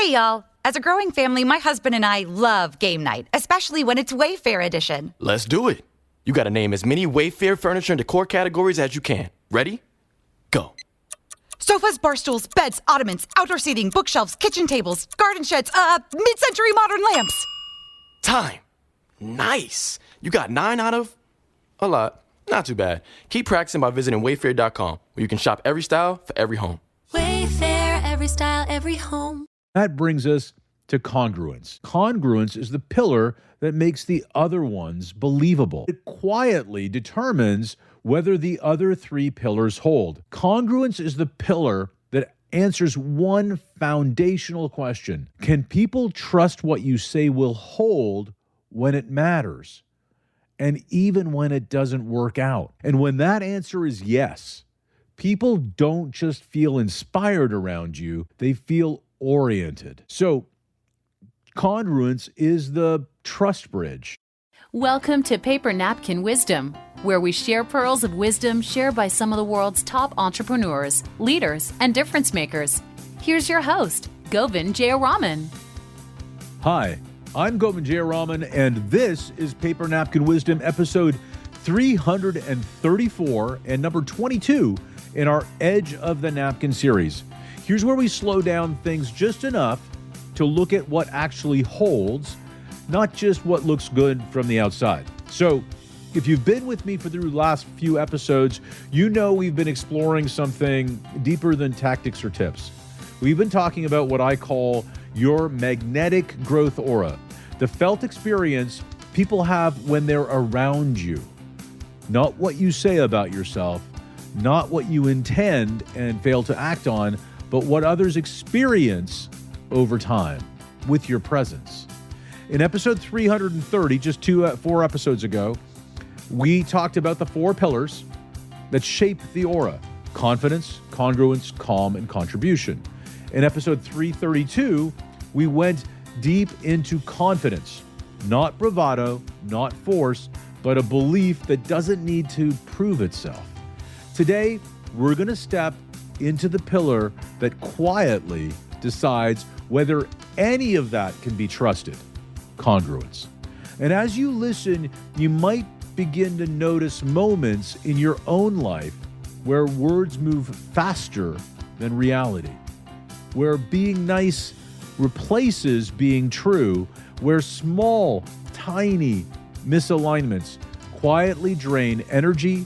Hey, y'all. As a growing family, my husband and I love game night, especially when it's Wayfair edition. Let's do it. You gotta name as many Wayfair furniture and decor categories as you can. Ready? Go. Sofas, bar stools, beds, ottomans, outdoor seating, bookshelves, kitchen tables, garden sheds, mid-century modern lamps. Time. Nice. You got 9 out of a lot. Not too bad. Keep practicing by visiting wayfair.com, where you can shop every style for every home. Wayfair, every style, every home. That brings us to congruence. Congruence is the pillar that makes the other ones believable. It quietly determines whether the other 3 pillars hold. Congruence is the pillar that answers one foundational question. Can people trust what you say will hold when it matters? And even when it doesn't work out? And when that answer is yes, people don't just feel inspired around you, they feel oriented. So congruence is the trust bridge. Welcome to Paper Napkin Wisdom, where we share pearls of wisdom shared by some of the world's top entrepreneurs, leaders, and difference makers. Here's your host, Govindh Jayaraman. Hi, I'm Govindh Jayaraman, and this is Paper Napkin Wisdom, episode 334 and number 22 in our Edge of the Napkin series. Here's where we slow down things just enough to look at what actually holds, not just what looks good from the outside. So, if you've been with me for the last few episodes, you know we've been exploring something deeper than tactics or tips. We've been talking about what I call your magnetic growth aura, the felt experience people have when they're around you. Not what you say about yourself, not what you intend and fail to act on, but what others experience over time with your presence. In episode 330, just 4 episodes ago, we talked about the 4 pillars that shape the aura: confidence, congruence, calm, and contribution. In episode 332, we went deep into confidence, not bravado, not force, but a belief that doesn't need to prove itself. Today, we're going to step into the pillar that quietly decides whether any of that can be trusted: congruence. And as you listen, you might begin to notice moments in your own life where words move faster than reality, where being nice replaces being true, where small, tiny misalignments quietly drain energy,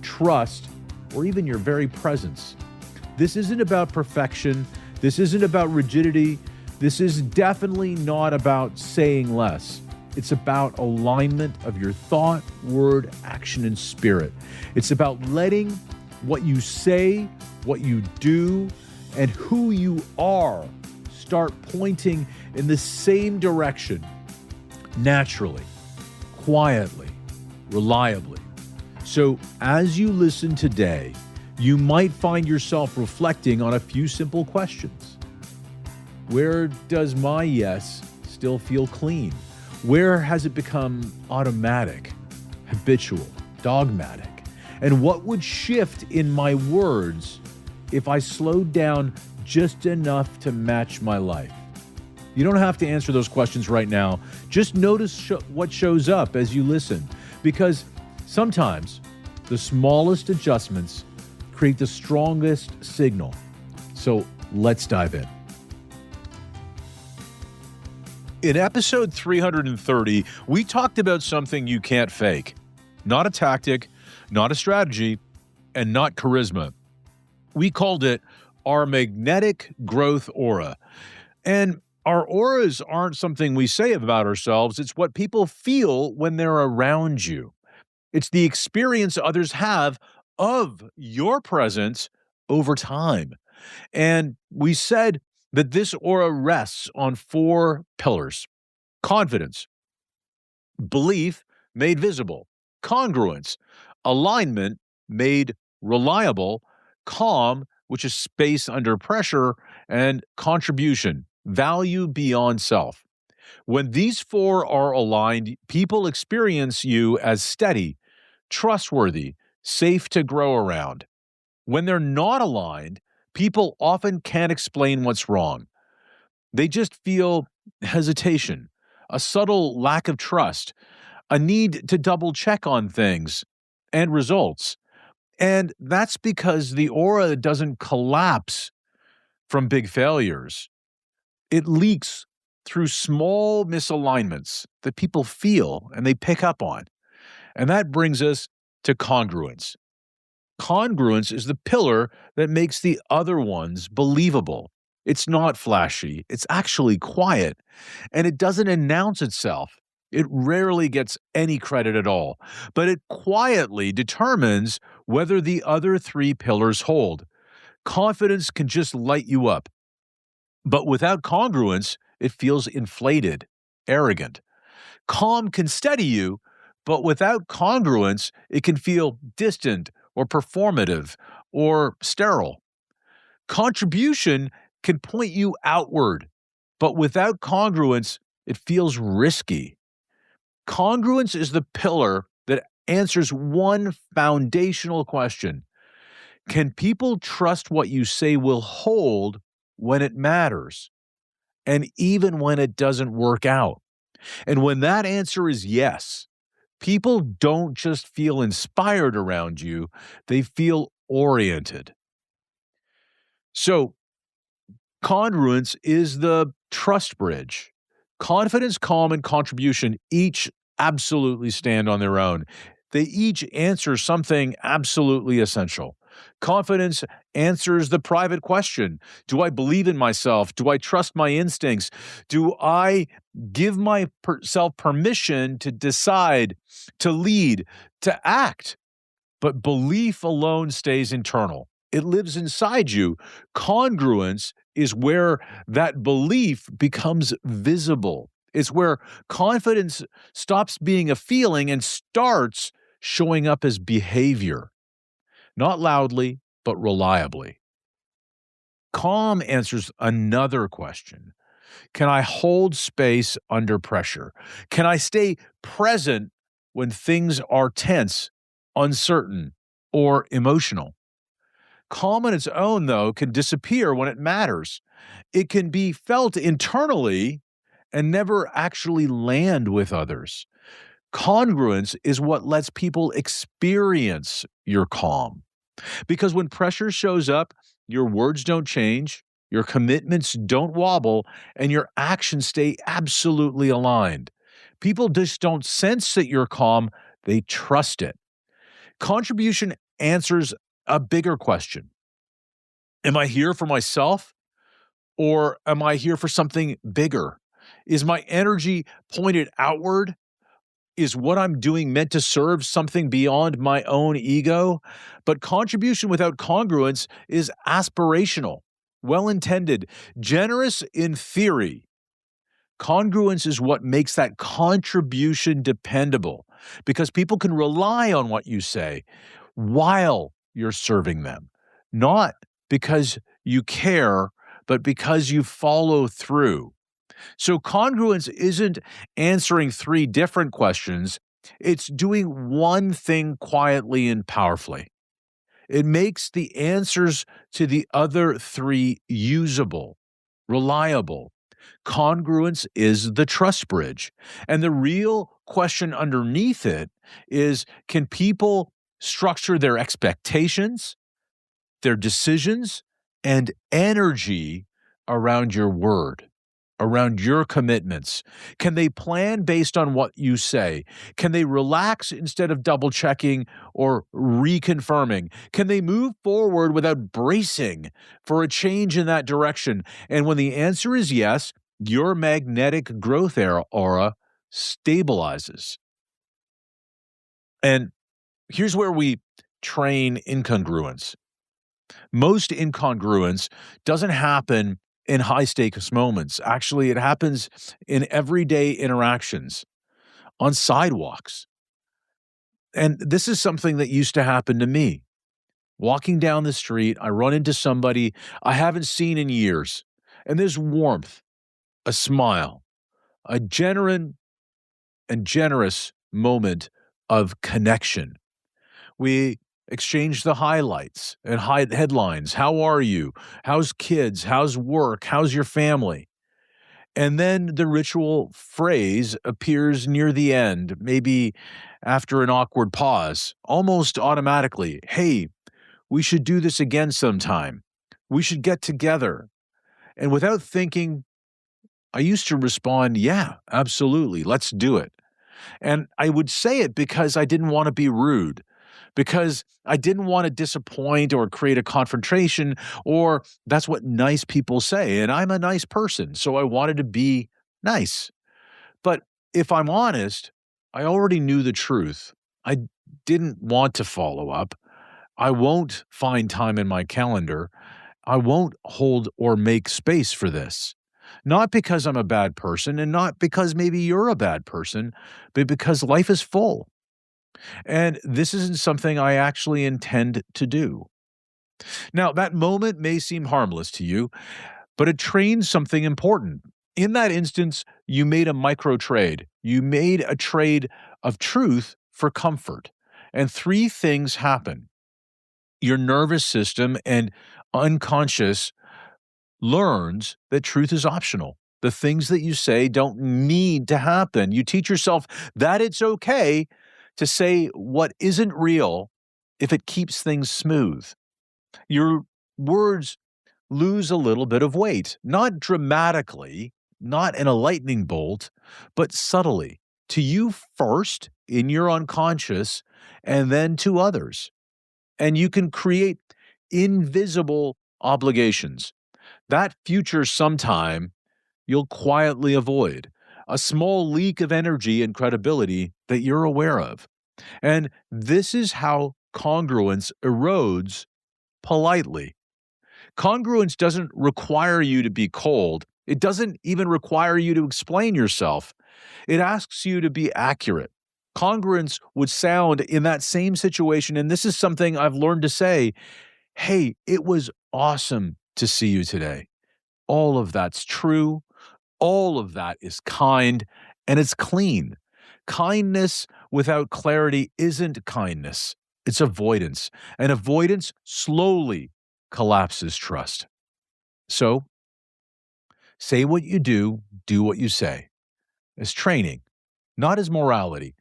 trust, or even your very presence. This isn't about perfection. This isn't about rigidity. This is definitely not about saying less. It's about alignment of your thought, word, action, and spirit. It's about letting what you say, what you do, and who you are start pointing in the same direction, naturally, quietly, reliably. So as you listen today, you might find yourself reflecting on a few simple questions. Where does my yes still feel clean? Where has it become automatic, habitual, dogmatic? And what would shift in my words if I slowed down just enough to match my life? You don't have to answer those questions right now. Just notice what shows up as you listen, because sometimes the smallest adjustments create the strongest signal. So let's dive in. In episode 330, we talked about something you can't fake. Not a tactic, not a strategy, and not charisma. We called it our magnetic growth aura. And our auras aren't something we say about ourselves. It's what people feel when they're around you. It's the experience others have of your presence over time. And we said that this aura rests on 4 pillars: confidence, belief made visible, congruence, alignment made reliable, calm, which is space under pressure, and contribution, value beyond self. When these 4 are aligned, people experience you as steady, trustworthy, safe to grow around. When they're not aligned, people often can't explain what's wrong. They just feel hesitation, a subtle lack of trust, a need to double check on things and results. And that's because the aura doesn't collapse from big failures. It leaks through small misalignments that people feel and they pick up on. And that brings us to congruence. Congruence is the pillar that makes the other ones believable. It's not flashy, it's actually quiet, and it doesn't announce itself. It rarely gets any credit at all, but it quietly determines whether the other three pillars hold. Confidence can just light you up, but without congruence, it feels inflated, arrogant. Calm can steady you, but without congruence, it can feel distant or performative or sterile. Contribution can point you outward, but without congruence, it feels risky. Congruence is the pillar that answers one foundational question. Can people trust what you say will hold when it matters, and even when it doesn't work out? And when that answer is yes, people don't just feel inspired around you, they feel oriented. So, congruence is the trust bridge. Confidence, calm, and contribution each absolutely stand on their own. They each answer something absolutely essential. Confidence answers the private question. Do I believe in myself? Do I trust my instincts? Do I give myself permission to decide, to lead, to act? But belief alone stays internal. It lives inside you. Congruence is where that belief becomes visible. It's where confidence stops being a feeling and starts showing up as behavior. Not loudly, but reliably. Calm answers another question. Can I hold space under pressure? Can I stay present when things are tense, uncertain, or emotional? Calm on its own, though, can disappear when it matters. It can be felt internally and never actually land with others. Congruence is what lets people experience your calm. Because when pressure shows up, your words don't change, your commitments don't wobble, and your actions stay absolutely aligned. People just don't sense that you're calm, they trust it. Contribution answers a bigger question. Am I here for myself, or am I here for something bigger? Is my energy pointed outward? Is what I'm doing meant to serve something beyond my own ego? But contribution without congruence is aspirational, well-intended, generous in theory. Congruence is what makes that contribution dependable, because people can rely on what you say while you're serving them, not because you care, but because you follow through. So congruence isn't answering three different questions. It's doing one thing quietly and powerfully. It makes the answers to the other three usable, reliable. Congruence is the trust bridge. And the real question underneath it is, can people structure their expectations, their decisions, and energy around your word, around your commitments? Can they plan based on what you say? Can they relax instead of double checking or reconfirming? Can they move forward without bracing for a change in that direction? And when the answer is yes, your magnetic growth aura stabilizes. And here's where we train incongruence. Most incongruence doesn't happen in high-stakes moments. Actually, it happens in everyday interactions, on sidewalks. And this is something that used to happen to me. Walking down the street, I run into somebody I haven't seen in years, and there's warmth, a smile, a genuine and generous moment of connection. We exchange the highlights and headlines. How are you? How's kids? How's work? How's your family? And then the ritual phrase appears near the end, maybe after an awkward pause, almost automatically. Hey, we should do this again sometime. We should get together. And without thinking, I used to respond, yeah, absolutely, let's do it. And I would say it because I didn't want to be rude, because I didn't want to disappoint or create a confrontation, or that's what nice people say. And I'm a nice person, so I wanted to be nice. But if I'm honest, I already knew the truth. I didn't want to follow up. I won't find time in my calendar. I won't hold or make space for this. Not because I'm a bad person and not because maybe you're a bad person, but because life is full. And this isn't something I actually intend to do. Now, that moment may seem harmless to you, but it trains something important. In that instance, you made a micro trade. You made a trade of truth for comfort. And three things happen. Your nervous system and unconscious learns that truth is optional. The things that you say don't need to happen. You teach yourself that it's okay to say what isn't real if it keeps things smooth. Your words lose a little bit of weight, not dramatically, not in a lightning bolt, but subtly, to you first in your unconscious and then to others. And you can create invisible obligations. That future sometime you'll quietly avoid, a small leak of energy and credibility that you're aware of. And this is how congruence erodes politely. Congruence doesn't require you to be cold. It doesn't even require you to explain yourself. It asks you to be accurate. Congruence would sound in that same situation, and this is something I've learned to say, hey, it was awesome to see you today. All of that's true. All of that is kind, and it's clean. Kindness without clarity isn't kindness. It's avoidance, and avoidance slowly collapses trust. So, say what you do what you say. As training, not as morality.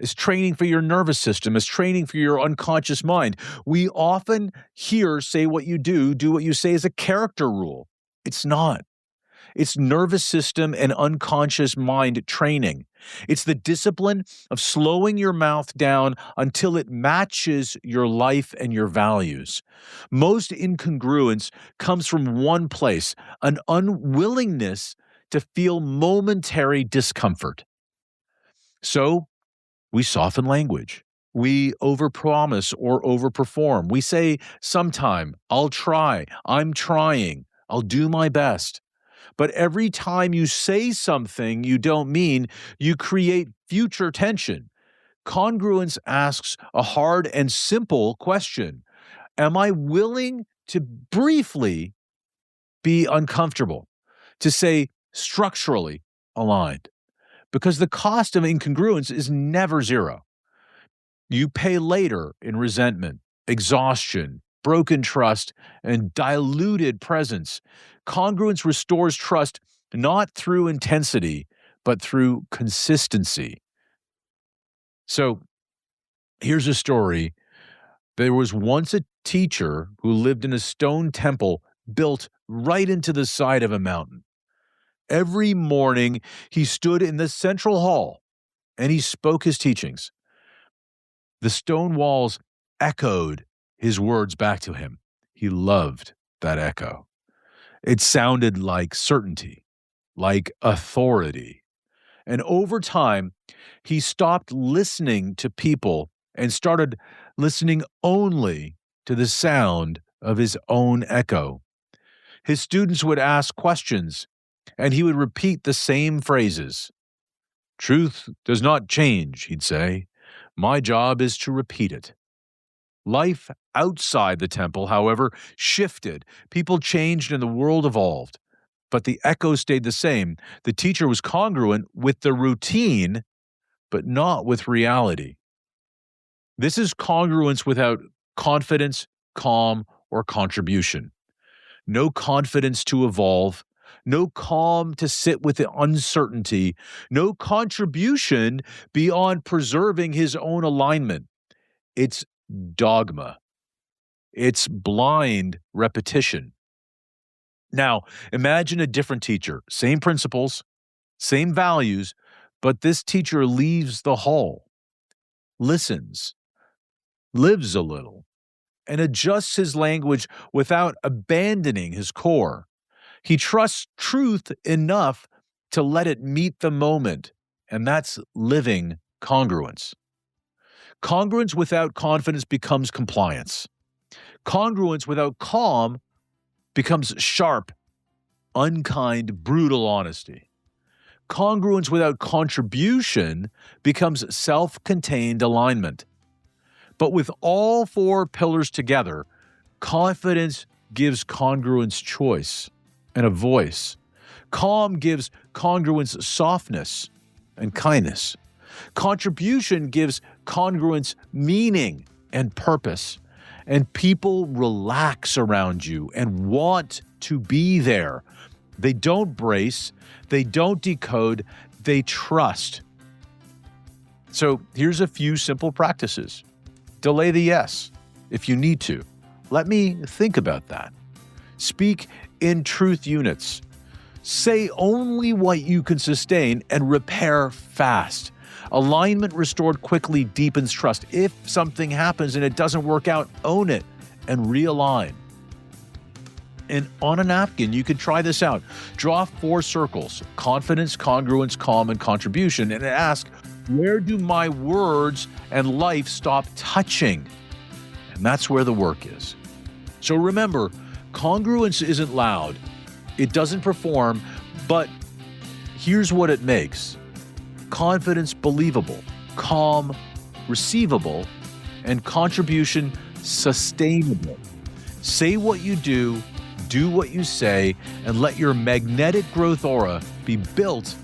As training for your nervous system, as training for your unconscious mind. We often hear say what you do what you say as a character rule. It's not. It's nervous system and unconscious mind training. It's the discipline of slowing your mouth down until it matches your life and your values. Most incongruence comes from one place, an unwillingness to feel momentary discomfort. So, we soften language. We overpromise or overperform. We say sometime, I'll try, I'm trying, I'll do my best. But every time you say something you don't mean, you create future tension. Congruence asks a hard and simple question. Am I willing to briefly be uncomfortable, to say structurally aligned? Because the cost of incongruence is never zero. You pay later in resentment, exhaustion, broken trust, and diluted presence. Congruence restores trust not through intensity, but through consistency. So here's a story. There was once a teacher who lived in a stone temple built right into the side of a mountain. Every morning, he stood in the central hall and he spoke his teachings. The stone walls echoed his words back to him. He loved that echo. It sounded like certainty, like authority. And over time, he stopped listening to people and started listening only to the sound of his own echo. His students would ask questions, and he would repeat the same phrases. Truth does not change, he'd say. My job is to repeat it. Life outside the temple, however, shifted. People changed and the world evolved. But the echo stayed the same. The teacher was congruent with the routine, but not with reality. This is congruence without confidence, calm, or contribution. No confidence to evolve, no calm to sit with the uncertainty, no contribution beyond preserving his own alignment. It's dogma. It's blind repetition. Now, imagine a different teacher, same principles, same values, but this teacher leaves the hall, listens, lives a little, and adjusts his language without abandoning his core. He trusts truth enough to let it meet the moment, and that's living congruence. Congruence without confidence becomes compliance. Congruence without calm becomes sharp, unkind, brutal honesty. Congruence without contribution becomes self-contained alignment. But with all four pillars together, confidence gives congruence choice and a voice. Calm gives congruence softness and kindness. Contribution gives congruence meaning and purpose. And people relax around you and want to be there. They don't brace, they don't decode, they trust. So here's a few simple practices. Delay the yes if you need to. Let me think about that. Speak in truth units. Say only what you can sustain and repair fast. Alignment restored quickly deepens trust. If something happens and it doesn't work out, own it and realign. And on a napkin, you could try this out. Draw 4 circles: confidence, congruence, calm, and contribution, and ask, where do my words and life stop touching? And that's where the work is. So remember, congruence isn't loud. It doesn't perform, but here's what it makes. Confidence believable, calm receivable, and contribution sustainable. Say what you do what you say, and let your magnetic growth aura be built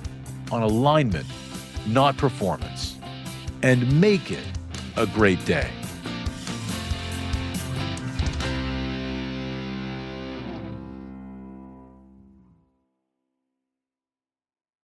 on alignment, not performance. And make it a great day.